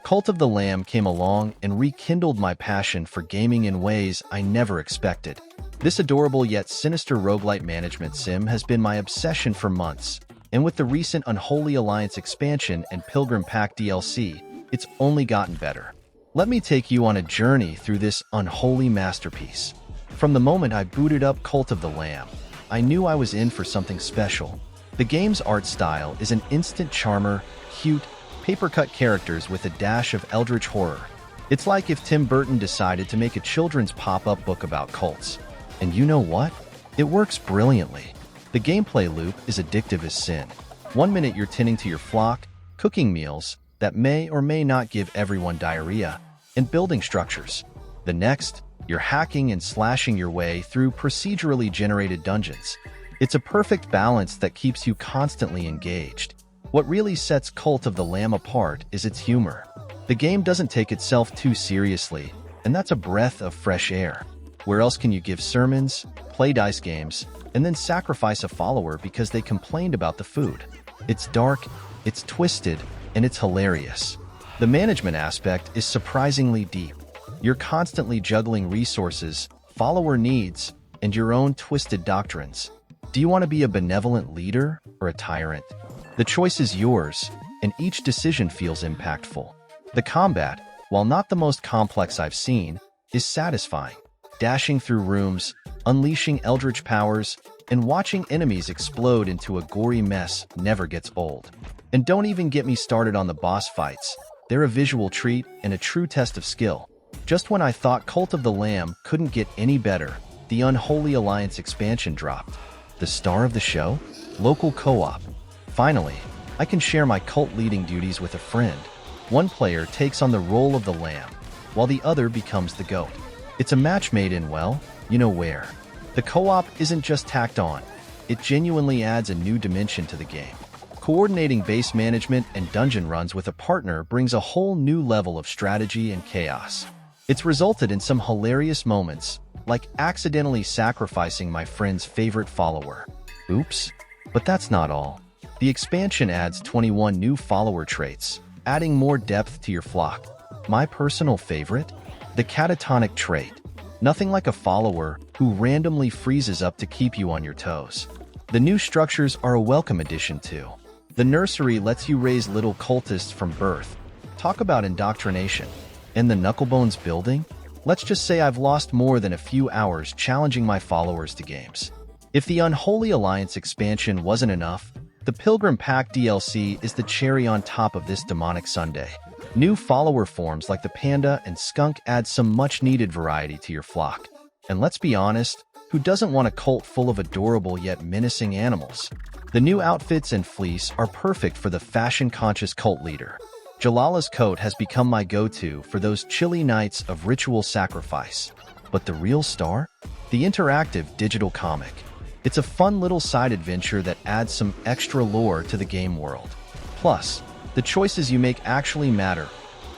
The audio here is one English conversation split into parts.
Cult of the Lamb came along and rekindled my passion for gaming in ways I never expected. This adorable yet sinister roguelite management sim has been my obsession for months, and with the recent Unholy Alliance expansion and Pilgrim Pack DLC, it's only gotten better. Let me take you on a journey through this unholy masterpiece. From the moment I booted up Cult of the Lamb, I knew I was in for something special. The game's art style is an instant charmer, cute, paper-cut characters with a dash of eldritch horror. It's like if Tim Burton decided to make a children's pop-up book about cults. And you know what? It works brilliantly. The gameplay loop is addictive as sin. One minute you're tending to your flock, cooking meals that may or may not give everyone diarrhea, and building structures. The next, you're hacking and slashing your way through procedurally generated dungeons. It's a perfect balance that keeps you constantly engaged. What really sets Cult of the Lamb apart is its humor. The game doesn't take itself too seriously, and that's a breath of fresh air. Where else can you give sermons, play dice games, and then sacrifice a follower because they complained about the food? It's dark, it's twisted, and it's hilarious. The management aspect is surprisingly deep. You're constantly juggling resources, follower needs, and your own twisted doctrines. Do you want to be a benevolent leader or a tyrant? The choice is yours, and each decision feels impactful. The combat, while not the most complex I've seen, is satisfying. Dashing through rooms, unleashing eldritch powers, and watching enemies explode into a gory mess never gets old. And don't even get me started on the boss fights. They're a visual treat and a true test of skill. Just when I thought Cult of the Lamb couldn't get any better, the Unholy Alliance expansion dropped. The star of the show? Local co-op. Finally, I can share my cult leading duties with a friend. One player takes on the role of the lamb, while the other becomes the goat. It's a match made in, well, you know where. The co-op isn't just tacked on, it genuinely adds a new dimension to the game. Coordinating base management and dungeon runs with a partner brings a whole new level of strategy and chaos. It's resulted in some hilarious moments, like accidentally sacrificing my friend's favorite follower. Oops. But that's not all. The expansion adds 21 new follower traits, adding more depth to your flock. My personal favorite? The catatonic trait. Nothing like a follower who randomly freezes up to keep you on your toes. The new structures are a welcome addition too. The nursery lets you raise little cultists from birth. Talk about indoctrination. And the Knucklebones building? Let's just say I've lost more than a few hours challenging my followers to games. If the Unholy Alliance expansion wasn't enough, the Pilgrim Pack DLC is the cherry on top of this demonic sundae. New follower forms like the panda and skunk add some much-needed variety to your flock. And let's be honest, who doesn't want a cult full of adorable yet menacing animals? The new outfits and fleece are perfect for the fashion-conscious cult leader. Jalala's coat has become my go-to for those chilly nights of ritual sacrifice. But the real star? The interactive digital comic. It's a fun little side adventure that adds some extra lore to the game world. Plus, the choices you make actually matter.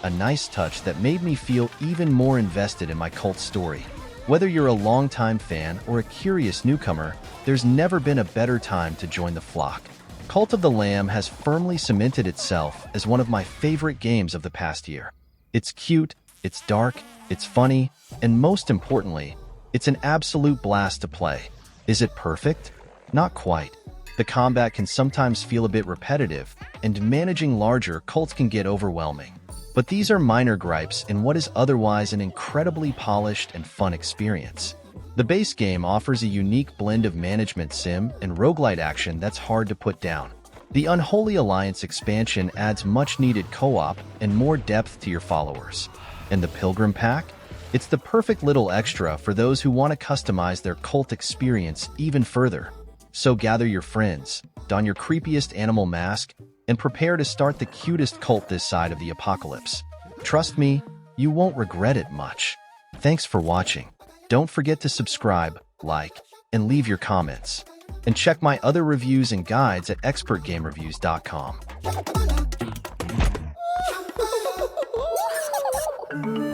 A nice touch that made me feel even more invested in my cult story. Whether you're a longtime fan or a curious newcomer, there's never been a better time to join the flock. Cult of the Lamb has firmly cemented itself as one of my favorite games of the past year. It's cute, it's dark, it's funny, and most importantly, it's an absolute blast to play. Is it perfect? Not quite. The combat can sometimes feel a bit repetitive, and managing larger cults can get overwhelming. But these are minor gripes in what is otherwise an incredibly polished and fun experience. The base game offers a unique blend of management sim and roguelite action that's hard to put down. The Unholy Alliance expansion adds much-needed co-op and more depth to your followers. And the Pilgrim Pack? It's the perfect little extra for those who want to customize their cult experience even further. So gather your friends, don your creepiest animal mask, and prepare to start the cutest cult this side of the apocalypse. Trust me, you won't regret it much. Thanks for watching. Don't forget to subscribe, like, and leave your comments. And check my other reviews and guides at expertgamereviews.com.